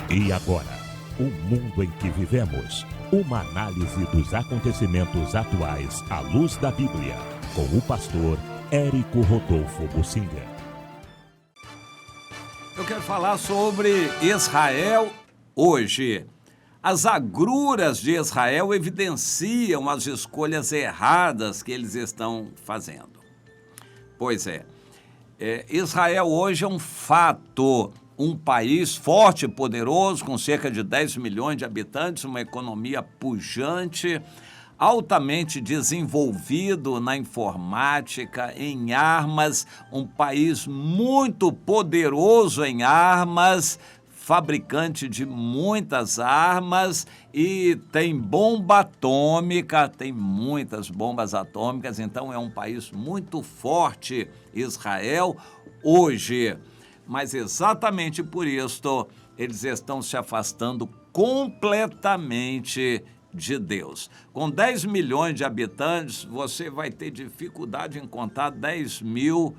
E agora, o mundo em que vivemos. Uma análise dos acontecimentos atuais à luz da Bíblia. Com o pastor Érico Rodolfo Bussinga. Eu quero falar sobre Israel hoje. As agruras de Israel evidenciam as escolhas erradas que eles estão fazendo. Pois é, Israel hoje é um fato, um país forte e poderoso, com cerca de 10 milhões de habitantes, uma economia pujante, altamente desenvolvido na informática, em armas, um país muito poderoso em armas, fabricante de muitas armas e tem bomba atômica, tem muitas bombas atômicas, então é um país muito forte, Israel, hoje. Mas exatamente por isso, eles estão se afastando completamente de Deus. Com 10 milhões de habitantes, você vai ter dificuldade em contar 10 mil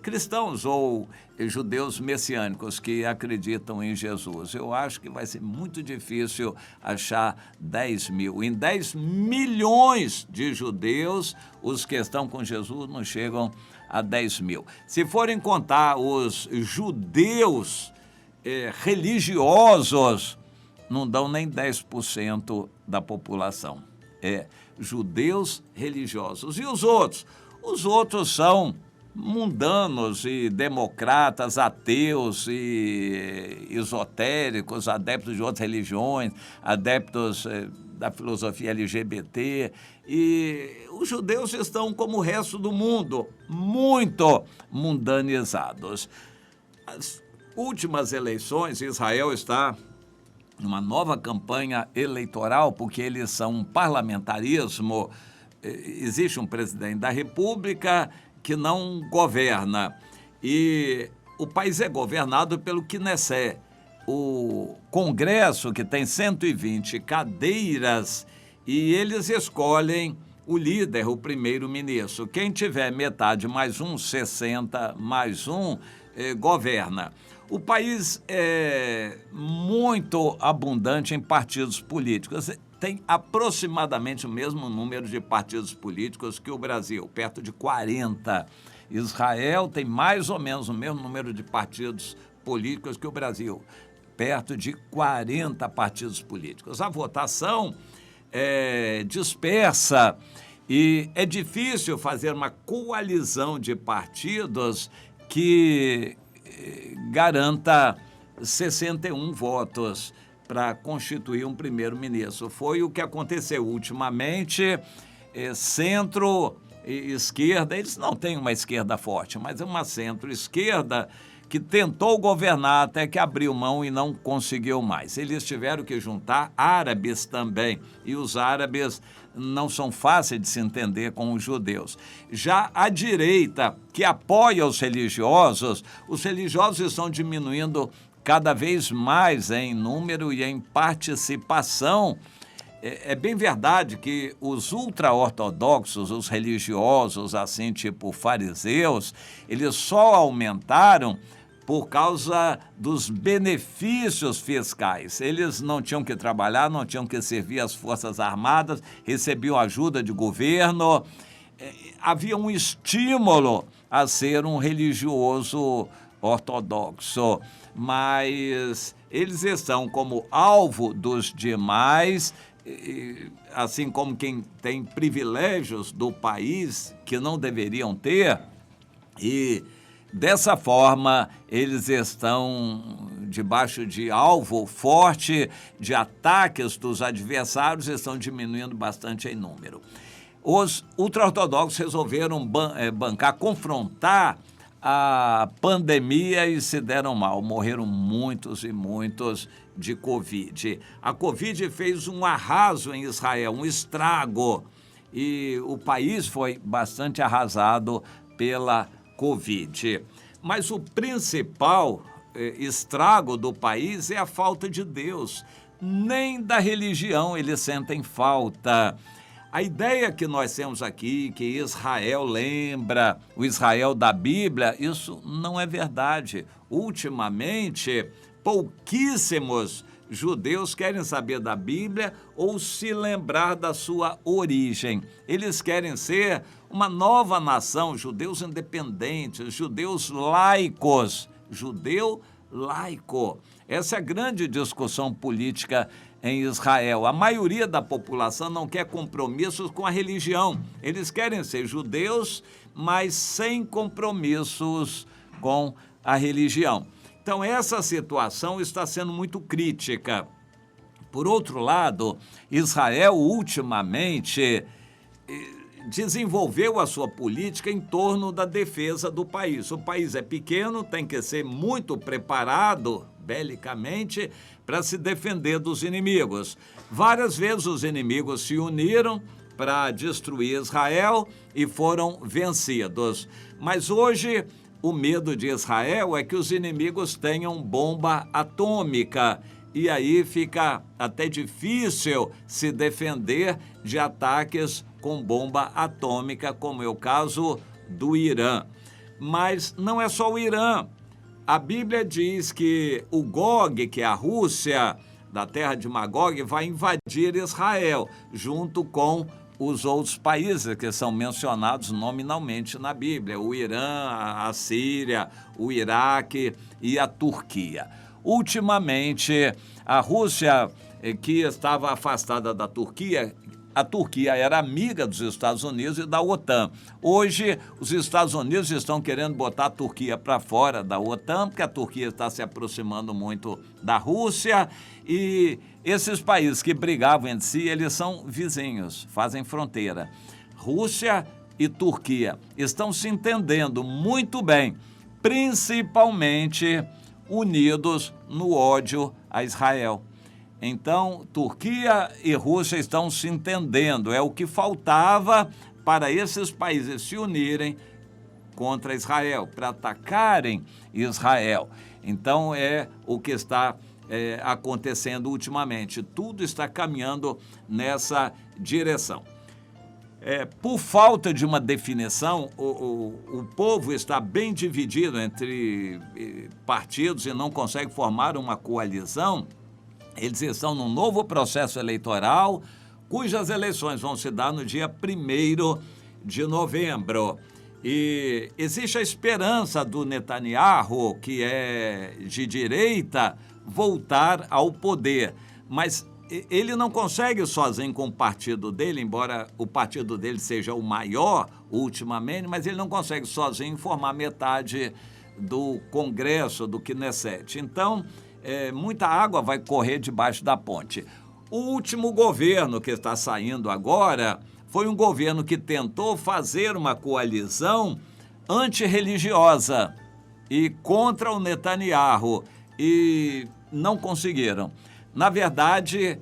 cristãos ou judeus messiânicos que acreditam em Jesus. Eu acho que vai ser muito difícil achar 10 mil. Em 10 milhões de judeus, os que estão com Jesus não chegam a 10 mil. Se forem contar os judeus religiosos, não dão nem 10% da população. Judeus religiosos. E os outros? Os outros são mundanos e democratas, ateus e esotéricos, adeptos de outras religiões, adeptos da filosofia LGBT. E os judeus estão, como o resto do mundo, muito mundanizados. As últimas eleições, Israel está numa nova campanha eleitoral, porque eles são um parlamentarismo. Existe um presidente da República que não governa e o país é governado pelo Knesset, o Congresso, que tem 120 cadeiras, e eles escolhem o líder, o primeiro-ministro. Quem tiver metade mais um, 60 mais um, governa. O país é muito abundante em partidos políticos. Tem aproximadamente o mesmo número de partidos políticos que o Brasil, perto de 40. Israel tem mais ou menos o mesmo número de partidos políticos que o Brasil, perto de 40 partidos políticos. A votação é dispersa e é difícil fazer uma coalizão de partidos que garanta 61 votos para constituir um primeiro-ministro. Foi o que aconteceu ultimamente. Centro e esquerda, eles não têm uma esquerda forte, mas é uma centro-esquerda que tentou governar até que abriu mão e não conseguiu mais. Eles tiveram que juntar árabes também, e os árabes não são fáceis de se entender com os judeus. Já a direita, que apoia os religiosos estão diminuindo cada vez mais em número e em participação. É bem verdade que os ultra-ortodoxos, os religiosos, assim, tipo fariseus, eles só aumentaram por causa dos benefícios fiscais. Eles não tinham que trabalhar, não tinham que servir as Forças Armadas, recebiam ajuda de governo. Havia um estímulo a ser um religioso ortodoxo, mas eles estão como alvo dos demais, assim como quem tem privilégios do país que não deveriam ter, e dessa forma eles estão debaixo de alvo forte de ataques dos adversários, estão diminuindo bastante em número. Os ultra-ortodoxos resolveram bancar, confrontar a pandemia e se deram mal. Morreram muitos e muitos de Covid. A Covid fez um arraso em Israel, um estrago, e o país foi bastante arrasado pela Covid. Mas o principal estrago do país é a falta de Deus. Nem da religião eles sentem falta. A ideia que nós temos aqui, que Israel lembra o Israel da Bíblia, isso não é verdade. Ultimamente, pouquíssimos judeus querem saber da Bíblia ou se lembrar da sua origem. Eles querem ser uma nova nação, judeus independentes, judeus laicos, judeu laico. Essa é a grande discussão política em Israel. A maioria da população não quer compromissos com a religião. Eles querem ser judeus, mas sem compromissos com a religião. Então, essa situação está sendo muito crítica. Por outro lado, Israel, ultimamente, desenvolveu a sua política em torno da defesa do país. O país é pequeno, tem que ser muito preparado, belicamente, para se defender dos inimigos. Várias vezes os inimigos se uniram para destruir Israel e foram vencidos. Mas hoje o medo de Israel é que os inimigos tenham bomba atômica e aí fica até difícil se defender de ataques com bomba atômica, como é o caso do Irã. Mas não é só o Irã. A Bíblia diz que o Gog, que é a Rússia, da terra de Magog, vai invadir Israel, junto com os outros países que são mencionados nominalmente na Bíblia, o Irã, a Síria, o Iraque e a Turquia. Ultimamente, a Rússia, que estava afastada da Turquia, a Turquia era amiga dos Estados Unidos e da OTAN. Hoje, os Estados Unidos estão querendo botar a Turquia para fora da OTAN, porque a Turquia está se aproximando muito da Rússia e esses países que brigavam entre si, eles são vizinhos, fazem fronteira. Rússia e Turquia estão se entendendo muito bem, principalmente unidos no ódio a Israel. Então, Turquia e Rússia estão se entendendo. É o que faltava para esses países se unirem contra Israel, para atacarem Israel. Então, é o que está acontecendo ultimamente. Tudo está caminhando nessa direção. Por falta de uma definição, o povo está bem dividido entre partidos e não consegue formar uma coalizão. Eles estão num novo processo eleitoral, cujas eleições vão se dar no dia 1º de novembro. E existe a esperança do Netanyahu, que é de direita, voltar ao poder. Mas ele não consegue sozinho com o partido dele, embora o partido dele seja o maior ultimamente, mas ele não consegue sozinho formar metade do Congresso, do Knesset. Então, muita água vai correr debaixo da ponte. O último governo que está saindo agora foi um governo que tentou fazer uma coalizão antirreligiosa e contra o Netanyahu e não conseguiram. Na verdade,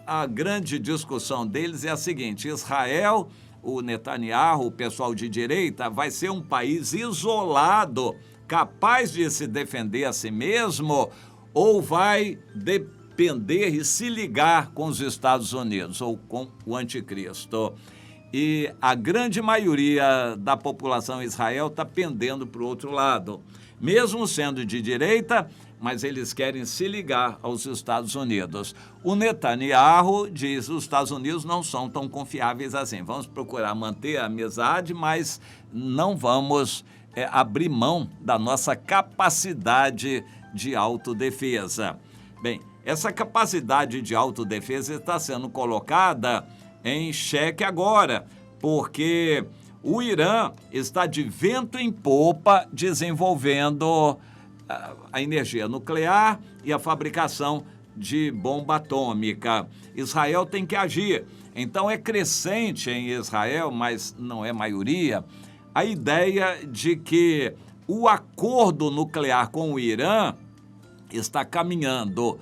a grande discussão deles é a seguinte: Israel, o Netanyahu, o pessoal de direita, vai ser um país isolado, capaz de se defender a si mesmo, ou vai depender e se ligar com os Estados Unidos ou com o anticristo. E a grande maioria da população em Israel está pendendo para o outro lado. Mesmo sendo de direita, mas eles querem se ligar aos Estados Unidos. O Netanyahu diz que os Estados Unidos não são tão confiáveis assim. Vamos procurar manter a amizade, mas não vamos abrir mão da nossa capacidade de autodefesa. Bem, essa capacidade de autodefesa está sendo colocada em xeque agora, porque o Irã está de vento em popa desenvolvendo a energia nuclear e a fabricação de bomba atômica. Israel tem que agir. Então é crescente em Israel, mas não é maioria, a ideia de que o acordo nuclear com o Irã está caminhando.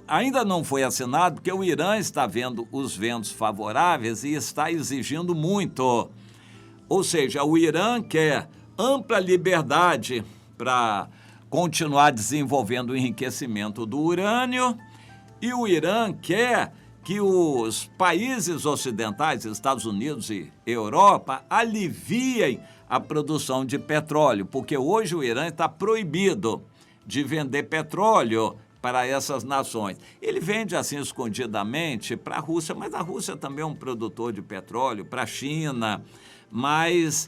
Ainda não foi assinado porque o Irã está vendo os ventos favoráveis e está exigindo muito. Ou seja, o Irã quer ampla liberdade para continuar desenvolvendo o enriquecimento do urânio e o Irã quer que os países ocidentais, Estados Unidos e Europa, aliviem a produção de petróleo, porque hoje o Irã está proibido de vender petróleo para essas nações. Ele vende assim escondidamente para a Rússia, mas a Rússia também é um produtor de petróleo, para a China, mas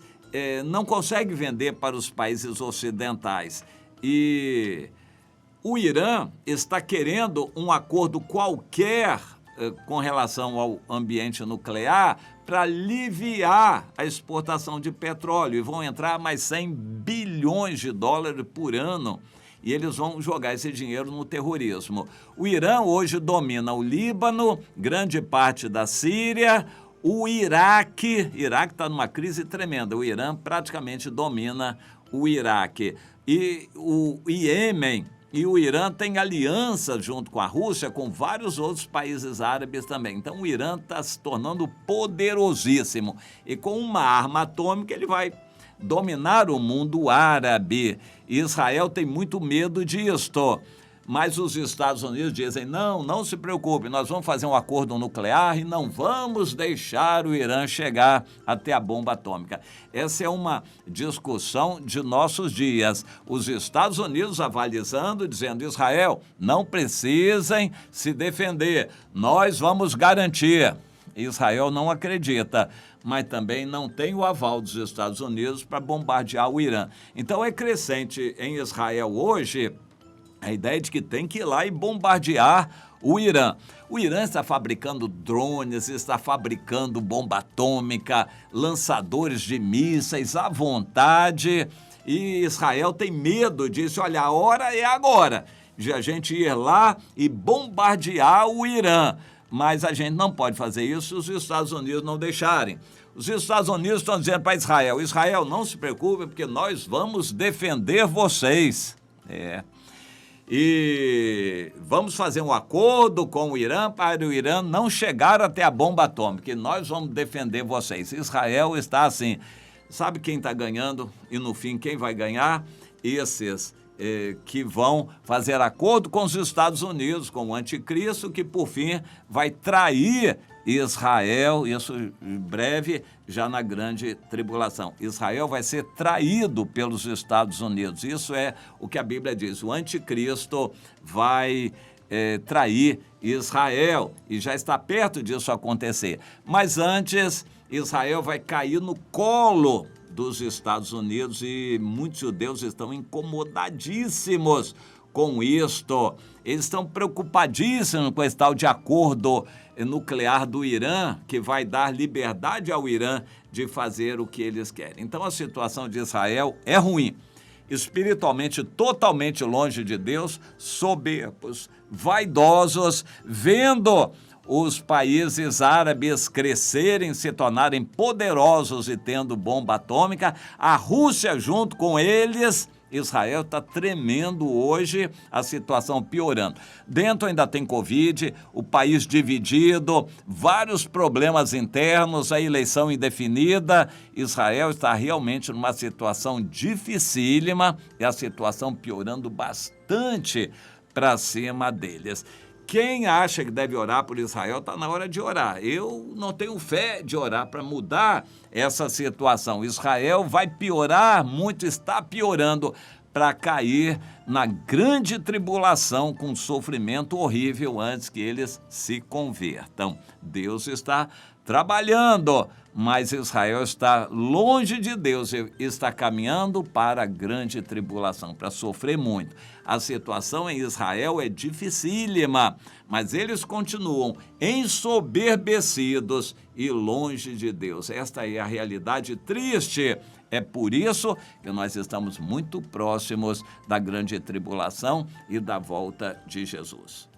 não consegue vender para os países ocidentais. E o Irã está querendo um acordo qualquer com relação ao ambiente nuclear para aliviar a exportação de petróleo. E vão entrar mais 100 bilhões de dólares por ano e eles vão jogar esse dinheiro no terrorismo. O Irã hoje domina o Líbano, grande parte da Síria, o Iraque está numa crise tremenda. O Irã praticamente domina o Iraque. E o Iêmen e o Irã têm aliança junto com a Rússia, com vários outros países árabes também. Então o Irã está se tornando poderosíssimo. E com uma arma atômica ele vai dominar o mundo árabe. Israel tem muito medo disto. Mas os Estados Unidos dizem, não se preocupe, nós vamos fazer um acordo nuclear e não vamos deixar o Irã chegar até a bomba atômica. Essa é uma discussão de nossos dias. Os Estados Unidos avalizando, dizendo, Israel, não precisem se defender, nós vamos garantir. Israel não acredita, mas também não tem o aval dos Estados Unidos para bombardear o Irã. Então é crescente em Israel hoje a ideia de que tem que ir lá e bombardear o Irã. O Irã está fabricando drones, está fabricando bomba atômica, lançadores de mísseis à vontade, e Israel tem medo disso. Olha, a hora é agora de a gente ir lá e bombardear o Irã. Mas a gente não pode fazer isso se os Estados Unidos não deixarem. Os Estados Unidos estão dizendo para Israel, Israel, não se preocupe, porque nós vamos defender vocês. E vamos fazer um acordo com o Irã para o Irã não chegar até a bomba atômica, e nós vamos defender vocês. Israel está assim, sabe quem está ganhando e no fim quem vai ganhar? Esses que vão fazer acordo com os Estados Unidos, com o anticristo, que por fim vai trair Israel, isso em breve, já na grande tribulação. Israel vai ser traído pelos Estados Unidos. Isso é o que a Bíblia diz. O anticristo vai trair Israel e já está perto disso acontecer. Mas antes, Israel vai cair no colo dos Estados Unidos e muitos judeus estão incomodadíssimos com isto. Eles estão preocupadíssimos com esse tal de acordo nuclear do Irã, que vai dar liberdade ao Irã de fazer o que eles querem. Então a situação de Israel é ruim. Espiritualmente totalmente longe de Deus, soberbos, vaidosos, vendo os países árabes crescerem, se tornarem poderosos e tendo bomba atômica, a Rússia junto com eles. Israel está tremendo hoje, a situação piorando. Dentro ainda tem Covid, o país dividido, vários problemas internos, a eleição indefinida. Israel está realmente numa situação dificílima e a situação piorando bastante para cima deles. Quem acha que deve orar por Israel, está na hora de orar. Eu não tenho fé de orar para mudar essa situação. Israel vai piorar muito, está piorando para cair na grande tribulação com sofrimento horrível antes que eles se convertam. Deus está trabalhando, mas Israel está longe de Deus e está caminhando para a grande tribulação, para sofrer muito. A situação em Israel é dificílima, mas eles continuam ensoberbecidos e longe de Deus. Esta é a realidade triste. É por isso que nós estamos muito próximos da grande tribulação e da volta de Jesus.